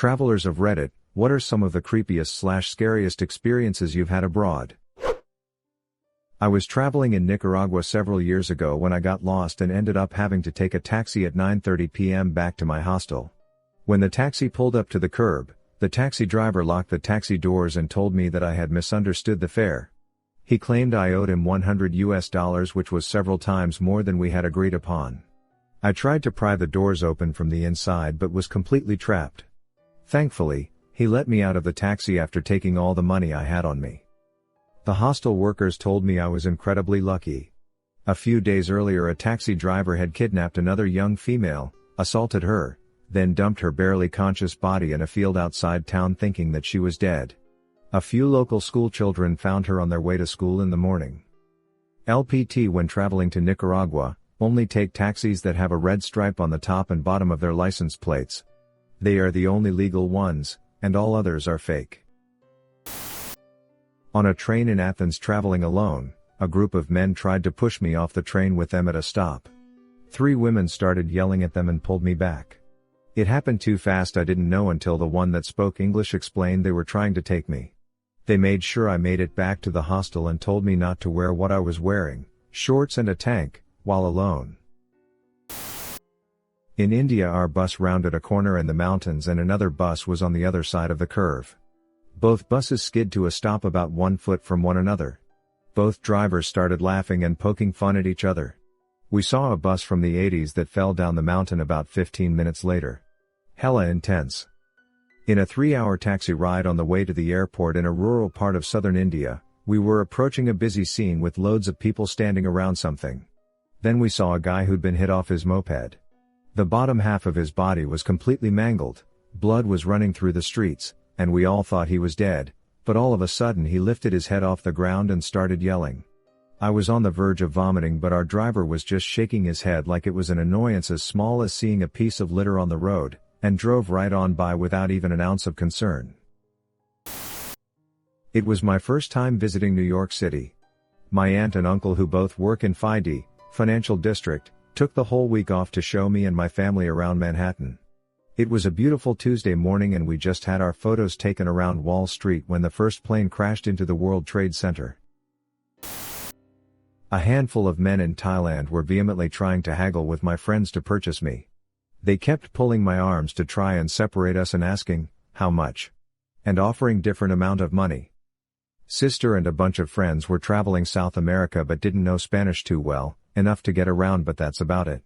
Travelers of Reddit, what are some of the creepiest/scariest experiences you've had abroad? I was traveling in Nicaragua several years ago when I got lost and ended up having to take a taxi at 9:30 p.m. back to my hostel. When the taxi pulled up to the curb, the taxi driver locked the taxi doors and told me that I had misunderstood the fare. He claimed I owed him $100, which was several times more than we had agreed upon. I tried to pry the doors open from the inside but was completely trapped. Thankfully, he let me out of the taxi after taking all the money I had on me. The hostel workers told me I was incredibly lucky. A few days earlier, a taxi driver had kidnapped another young female, assaulted her, then dumped her barely conscious body in a field outside town thinking that she was dead. A few local school children found her on their way to school in the morning. LPT: when traveling to Nicaragua, only take taxis that have a red stripe on the top and bottom of their license plates. They are the only legal ones, and all others are fake. On a train in Athens traveling alone, a group of men tried to push me off the train with them at a stop. 3 women started yelling at them and pulled me back. It happened too fast. I didn't know until the one that spoke English explained they were trying to take me. They made sure I made it back to the hostel and told me not to wear what I was wearing, shorts and a tank, while alone. In India, our bus rounded a corner in the mountains and another bus was on the other side of the curve. Both buses skid to a stop about 1 foot from one another. Both drivers started laughing and poking fun at each other. We saw a bus from the 80s that fell down the mountain about 15 minutes later. Hella intense. In a 3-hour taxi ride on the way to the airport in a rural part of southern India, we were approaching a busy scene with loads of people standing around something. Then we saw a guy who'd been hit off his moped. The bottom half of his body was completely mangled, blood was running through the streets, and we all thought he was dead, but all of a sudden he lifted his head off the ground and started yelling. I was on the verge of vomiting, but our driver was just shaking his head like it was an annoyance as small as seeing a piece of litter on the road, and drove right on by without even an ounce of concern. It was my first time visiting New York City. My aunt and uncle, who both work in FIDE, Financial District, took the whole week off to show me and my family around Manhattan. It was a beautiful Tuesday morning and we just had our photos taken around Wall Street when the first plane crashed into the World Trade Center. A handful of men in Thailand were vehemently trying to haggle with my friends to purchase me. They kept pulling my arms to try and separate us and asking, "How much?" and offering different amount of money. Sister and a bunch of friends were traveling South America but didn't know Spanish too well, enough to get around, but that's about it.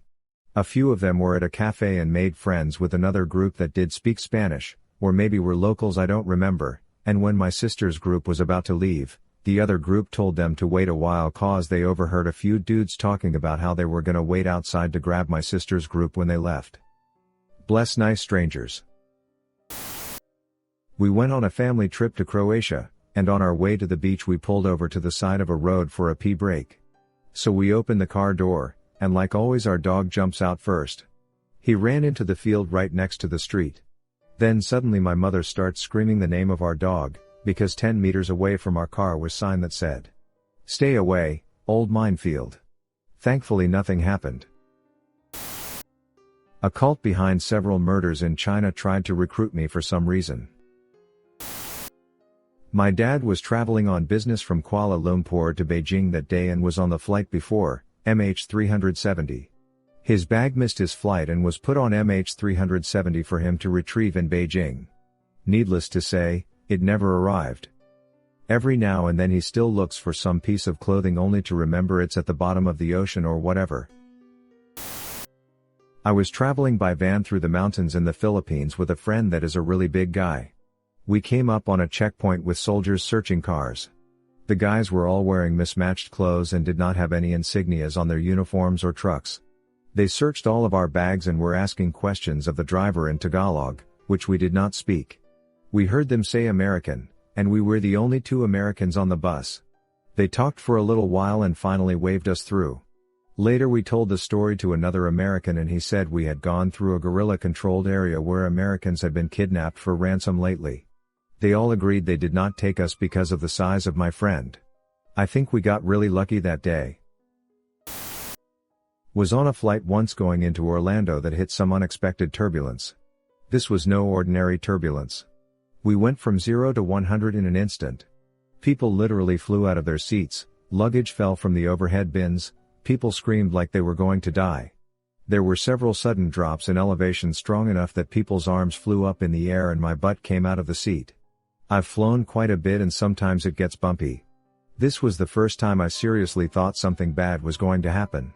A few of them were at a cafe and made friends with another group that did speak Spanish, or maybe were locals, I don't remember, and when my sister's group was about to leave, the other group told them to wait a while cause they overheard a few dudes talking about how they were gonna wait outside to grab my sister's group when they left. Bless nice strangers. We went on a family trip to Croatia, and on our way to the beach we pulled over to the side of a road for a pee break. So we opened the car door, and like always our dog jumps out first. He ran into the field right next to the street. Then suddenly my mother starts screaming the name of our dog, because 10 meters away from our car was sign that said, "Stay away, old minefield." Thankfully nothing happened. A cult behind several murders in China tried to recruit me for some reason. My dad was traveling on business from Kuala Lumpur to Beijing that day and was on the flight before, MH370. His bag missed his flight and was put on MH370 for him to retrieve in Beijing. Needless to say, it never arrived. Every now and then he still looks for some piece of clothing only to remember it's at the bottom of the ocean or whatever. I was traveling by van through the mountains in the Philippines with a friend that is a really big guy. We came up on a checkpoint with soldiers searching cars. The guys were all wearing mismatched clothes and did not have any insignias on their uniforms or trucks. They searched all of our bags and were asking questions of the driver in Tagalog, which we did not speak. We heard them say American, and we were the only 2 Americans on the bus. They talked for a little while and finally waved us through. Later we told the story to another American and he said we had gone through a guerrilla-controlled area where Americans had been kidnapped for ransom lately. They all agreed they did not take us because of the size of my friend. I think we got really lucky that day. Was on a flight once going into Orlando that hit some unexpected turbulence. This was no ordinary turbulence. We went from 0 to 100 in an instant. People literally flew out of their seats, luggage fell from the overhead bins, people screamed like they were going to die. There were several sudden drops in elevation strong enough that people's arms flew up in the air and my butt came out of the seat. I've flown quite a bit and sometimes it gets bumpy. This was the first time I seriously thought something bad was going to happen.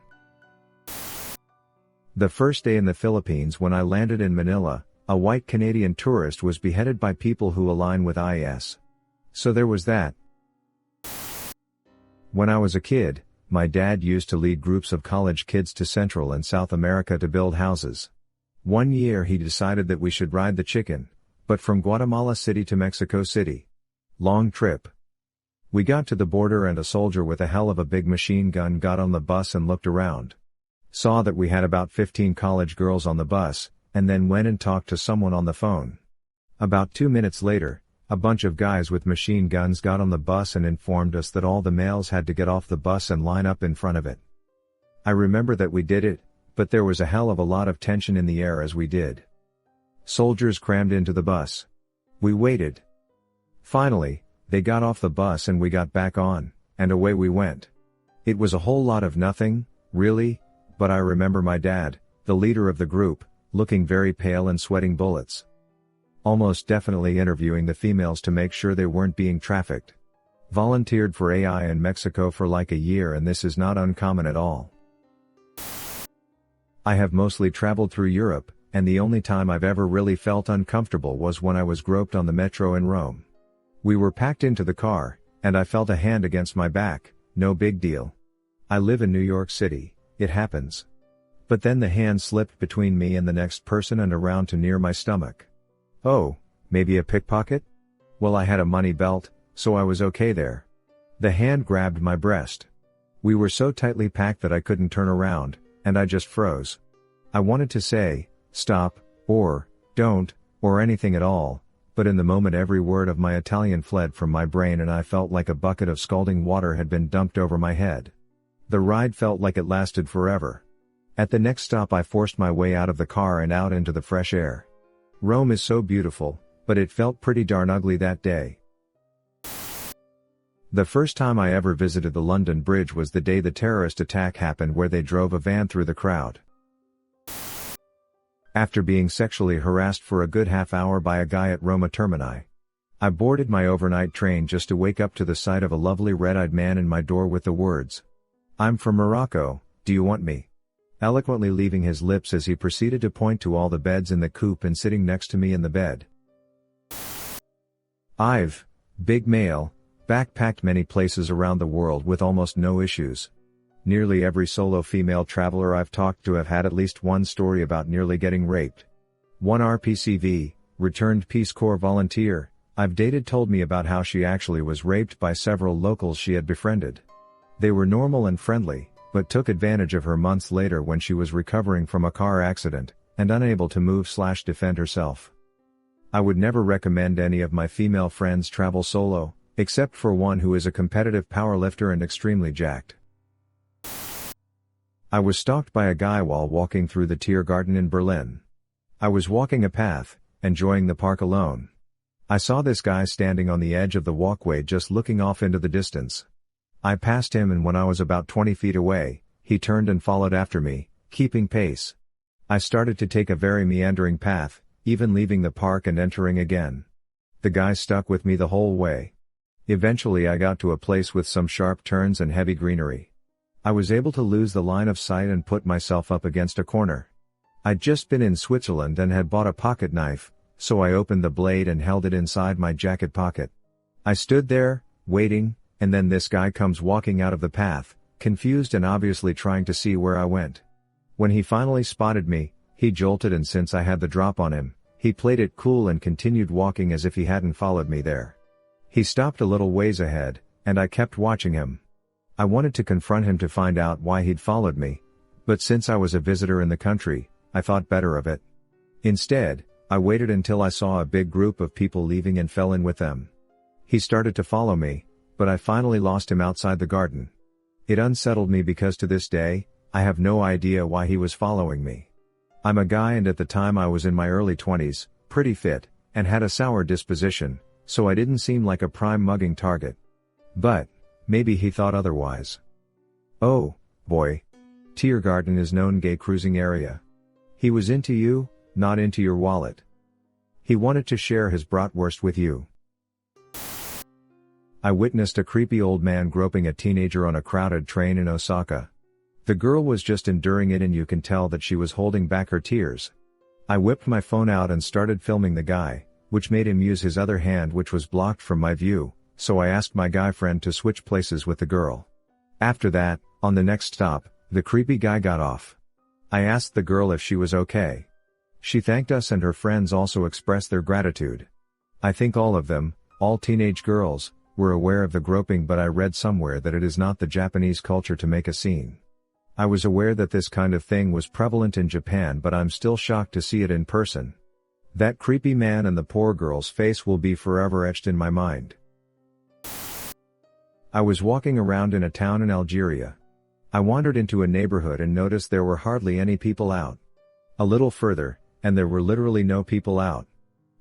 The first day in the Philippines when I landed in Manila, a white Canadian tourist was beheaded by people who align with IS. So there was that. When I was a kid, my dad used to lead groups of college kids to Central and South America to build houses. One year he decided that we should ride the chicken, but from Guatemala City to Mexico City. Long trip. We got to the border and a soldier with a hell of a big machine gun got on the bus and looked around. Saw that we had about 15 college girls on the bus, and then went and talked to someone on the phone. About 2 minutes later, a bunch of guys with machine guns got on the bus and informed us that all the males had to get off the bus and line up in front of it. I remember that we did it, but there was a hell of a lot of tension in the air as we did. Soldiers crammed into the bus. We waited. Finally, they got off the bus and we got back on, and away we went. It was a whole lot of nothing, really, but I remember my dad, the leader of the group, looking very pale and sweating bullets. Almost definitely interviewing the females to make sure they weren't being trafficked. Volunteered for AI in Mexico for like a year and this is not uncommon at all. I have mostly traveled through Europe, and the only time I've ever really felt uncomfortable was when I was groped on the metro in Rome. We were packed into the car, and I felt a hand against my back, no big deal. I live in New York City, it happens. But then the hand slipped between me and the next person and around to near my stomach. Oh, maybe a pickpocket? Well, I had a money belt, so I was okay there. The hand grabbed my breast. We were so tightly packed that I couldn't turn around, and I just froze. I wanted to say, stop, or, don't, or anything at all, but in the moment every word of my Italian fled from my brain and I felt like a bucket of scalding water had been dumped over my head. The ride felt like it lasted forever. At the next stop I forced my way out of the car and out into the fresh air. Rome is so beautiful, but it felt pretty darn ugly that day. The first time I ever visited the London Bridge was the day the terrorist attack happened where they drove a van through the crowd. After being sexually harassed for a good half hour by a guy at Roma Termini, I boarded my overnight train just to wake up to the sight of a lovely red-eyed man in my door with the words, "I'm from Morocco, do you want me?" eloquently leaving his lips as he proceeded to point to all the beds in the coupe and sitting next to me in the bed. I've, big male, backpacked many places around the world with almost no issues. Nearly every solo female traveler I've talked to have had at least one story about nearly getting raped. One RPCV, returned Peace Corps volunteer, I've dated told me about how she actually was raped by several locals she had befriended. They were normal and friendly, but took advantage of her months later when she was recovering from a car accident, and unable to move/defend herself. I would never recommend any of my female friends travel solo, except for one who is a competitive powerlifter and extremely jacked. I was stalked by a guy while walking through the Tiergarten in Berlin. I was walking a path, enjoying the park alone. I saw this guy standing on the edge of the walkway just looking off into the distance. I passed him and when I was about 20 feet away, he turned and followed after me, keeping pace. I started to take a very meandering path, even leaving the park and entering again. The guy stuck with me the whole way. Eventually I got to a place with some sharp turns and heavy greenery. I was able to lose the line of sight and put myself up against a corner. I'd just been in Switzerland and had bought a pocket knife, so I opened the blade and held it inside my jacket pocket. I stood there, waiting, and then this guy comes walking out of the path, confused and obviously trying to see where I went. When he finally spotted me, he jolted and since I had the drop on him, he played it cool and continued walking as if he hadn't followed me there. He stopped a little ways ahead, and I kept watching him. I wanted to confront him to find out why he'd followed me, but since I was a visitor in the country, I thought better of it. Instead, I waited until I saw a big group of people leaving and fell in with them. He started to follow me, but I finally lost him outside the garden. It unsettled me because to this day, I have no idea why he was following me. I'm a guy and at the time I was in my early 20s, pretty fit, and had a sour disposition, so I didn't seem like a prime mugging target. But, maybe he thought otherwise. Oh, boy. Tiergarten is known gay cruising area. He was into you, not into your wallet. He wanted to share his bratwurst with you. I witnessed a creepy old man groping a teenager on a crowded train in Osaka. The girl was just enduring it and you can tell that she was holding back her tears. I whipped my phone out and started filming the guy, which made him use his other hand which was blocked from my view, so I asked my guy friend to switch places with the girl. After that, on the next stop, the creepy guy got off. I asked the girl if she was okay. She thanked us and her friends also expressed their gratitude. I think all of them, all teenage girls, were aware of the groping, but I read somewhere that it is not the Japanese culture to make a scene. I was aware that this kind of thing was prevalent in Japan, but I'm still shocked to see it in person. That creepy man and the poor girl's face will be forever etched in my mind. I was walking around in a town in Algeria. I wandered into a neighborhood and noticed there were hardly any people out. A little further, and there were literally no people out.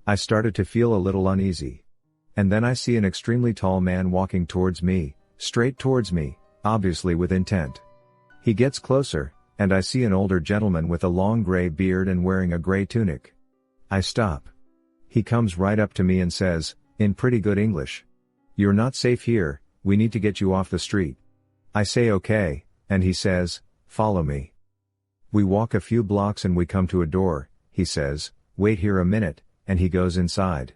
I started to feel a little uneasy. And then I see an extremely tall man walking towards me, straight towards me, obviously with intent. He gets closer, and I see an older gentleman with a long gray beard and wearing a gray tunic. I stop. He comes right up to me and says, in pretty good English, "You're not safe here, we need to get you off the street." I say okay, and he says, "Follow me." We walk a few blocks and we come to a door. He says, "Wait here a minute," and he goes inside.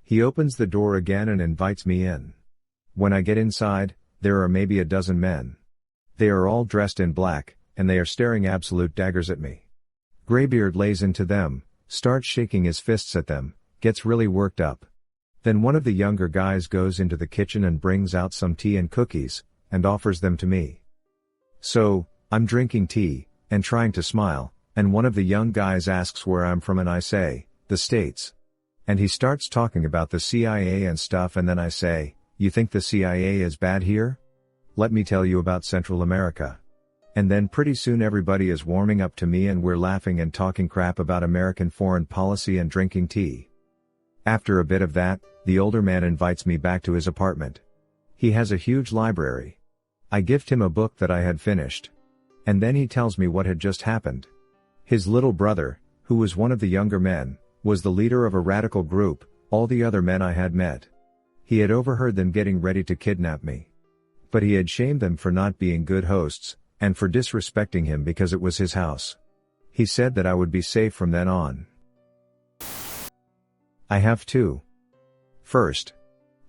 He opens the door again and invites me in. When I get inside, there are maybe a dozen men. They are all dressed in black, and they are staring absolute daggers at me. Graybeard lays into them, starts shaking his fists at them, gets really worked up. Then one of the younger guys goes into the kitchen and brings out some tea and cookies, and offers them to me. So, I'm drinking tea, and trying to smile, and one of the young guys asks where I'm from and I say, "The States." And he starts talking about the CIA and stuff, and then I say, "You think the CIA is bad here? Let me tell you about Central America." And then pretty soon everybody is warming up to me and we're laughing and talking crap about American foreign policy and drinking tea. After a bit of that, the older man invites me back to his apartment. He has a huge library. I gift him a book that I had finished. And then he tells me what had just happened. His little brother, who was one of the younger men, was the leader of a radical group, all the other men I had met. He had overheard them getting ready to kidnap me. But he had shamed them for not being good hosts, and for disrespecting him because it was his house. He said that I would be safe from then on. I have two. First,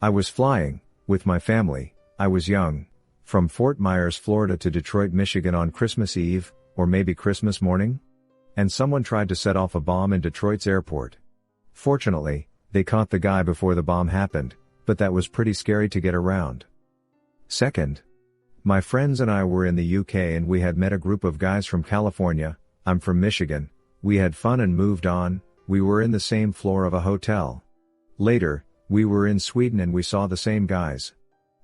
I was flying, with my family, I was young, from Fort Myers, Florida to Detroit, Michigan on Christmas Eve, or maybe Christmas morning? And someone tried to set off a bomb in Detroit's airport. Fortunately, they caught the guy before the bomb happened, but that was pretty scary to get around. Second, my friends and I were in the UK and we had met a group of guys from California. I'm from Michigan. We had fun and moved on. We were in the same floor of a hotel. Later, we were in Sweden and we saw the same guys.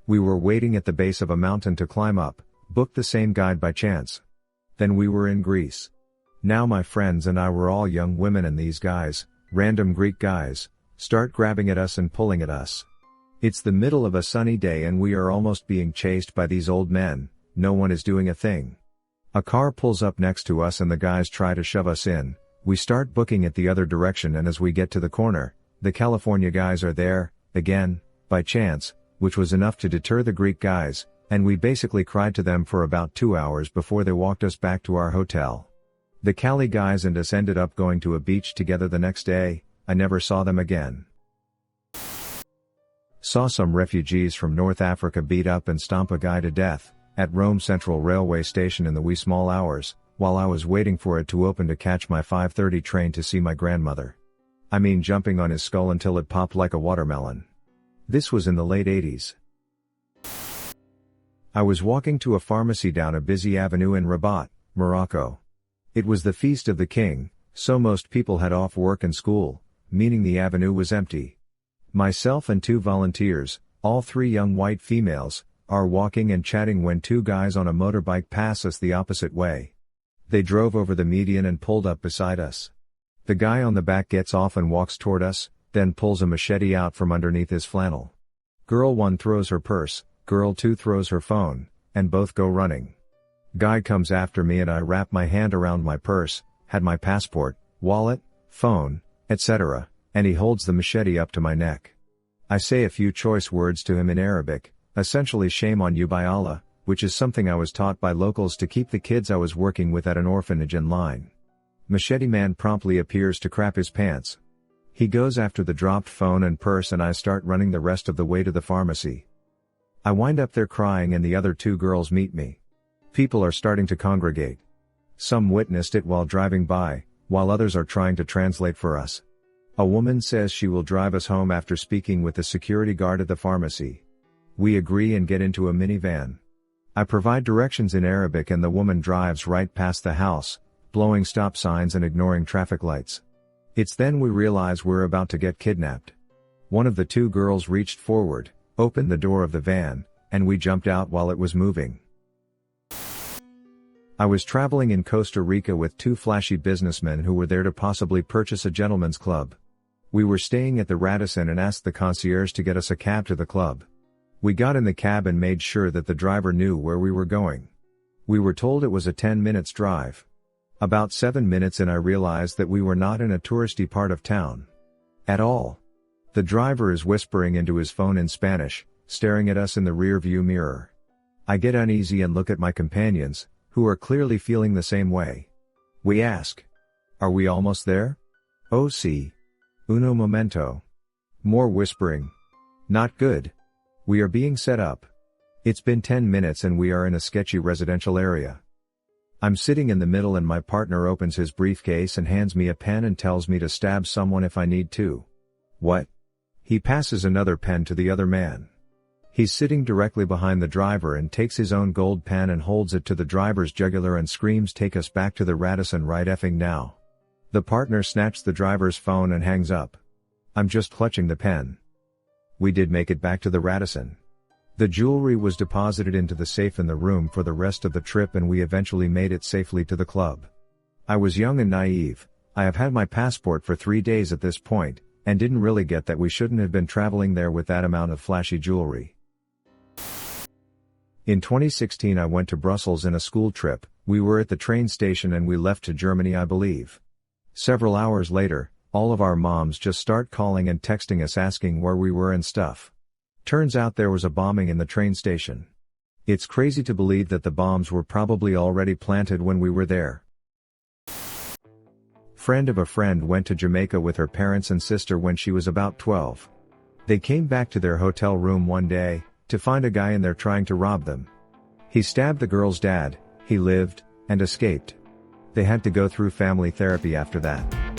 We were waiting at the base of a mountain to climb up, booked the same guide by chance. Then we were in Greece. Now my friends and I were all young women and these guys, random Greek guys, start grabbing at us and pulling at us. It's the middle of a sunny day and we are almost being chased by these old men, no one is doing a thing. A car pulls up next to us and the guys try to shove us in. We start booking it the other direction and as we get to the corner, the California guys are there, again, by chance, which was enough to deter the Greek guys, and we basically cried to them for about 2 hours before they walked us back to our hotel. The Cali guys and us ended up going to a beach together the next day. I never saw them again. Saw some refugees from North Africa beat up and stomp a guy to death, at Rome Central Railway Station in the wee small hours, while I was waiting for it to open to catch my 5:30 train to see my grandmother. I mean jumping on his skull until it popped like a watermelon. This was in the late 80s. I was walking to a pharmacy down a busy avenue in Rabat, Morocco. It was the Feast of the King, so most people had off work and school, meaning the avenue was empty. Myself and two volunteers, all three young white females, are walking and chatting when two guys on a motorbike pass us the opposite way. They drove over the median and pulled up beside us. The guy on the back gets off and walks toward us, then pulls a machete out from underneath his flannel. Girl 1 throws her purse, girl 2 throws her phone, and both go running. Guy comes after me and I wrap my hand around my purse, had my passport, wallet, phone, etc., and he holds the machete up to my neck. I say a few choice words to him in Arabic, essentially shame on you by Allah, which is something I was taught by locals to keep the kids I was working with at an orphanage in line. Machete man promptly appears to crap his pants. He goes after the dropped phone and purse and I start running the rest of the way to the pharmacy. I wind up there crying and the other 2 girls meet me. People are starting to congregate. Some witnessed it while driving by, while others are trying to translate for us. A woman says she will drive us home after speaking with the security guard at the pharmacy. We agree and get into a minivan. I provide directions in Arabic and the woman drives right past the house, blowing stop signs and ignoring traffic lights. It's then we realize we're about to get kidnapped. One of the 2 girls reached forward, opened the door of the van, and we jumped out while it was moving. I was traveling in Costa Rica with 2 flashy businessmen who were there to possibly purchase a gentleman's club. We were staying at the Radisson and asked the concierge to get us a cab to the club. We got in the cab and made sure that the driver knew where we were going. We were told it was a 10 minutes drive. About 7 minutes in I realized that we were not in a touristy part of town. At all. The driver is whispering into his phone in Spanish, staring at us in the rear view mirror. I get uneasy and look at my companions, who are clearly feeling the same way. We ask. Are we almost there? Oh sí. Uno momento. More whispering. Not good. We are being set up. It's been 10 minutes and we are in a sketchy residential area. I'm sitting in the middle and my partner opens his briefcase and hands me a pen and tells me to stab someone if I need to. What? He passes another pen to the other man. He's sitting directly behind the driver and takes his own gold pen and holds it to the driver's jugular and screams, "Take us back to the Radisson right effing now." The partner snatched the driver's phone and hangs up. I'm just clutching the pen. We did make it back to the Radisson. The jewelry was deposited into the safe in the room for the rest of the trip and we eventually made it safely to the club. I was young and naive. I have had my passport for 3 days at this point, and didn't really get that we shouldn't have been traveling there with that amount of flashy jewelry. In 2016 I went to Brussels in a school trip. We were at the train station and we left to Germany, I believe. Several hours later, all of our moms just start calling and texting us asking where we were and stuff. Turns out there was a bombing in the train station. It's crazy to believe that the bombs were probably already planted when we were there. Friend of a friend went to Jamaica with her parents and sister when she was about 12. They came back to their hotel room one day, to find a guy in there trying to rob them. He stabbed the girl's dad, he lived, and escaped. They had to go through family therapy after that.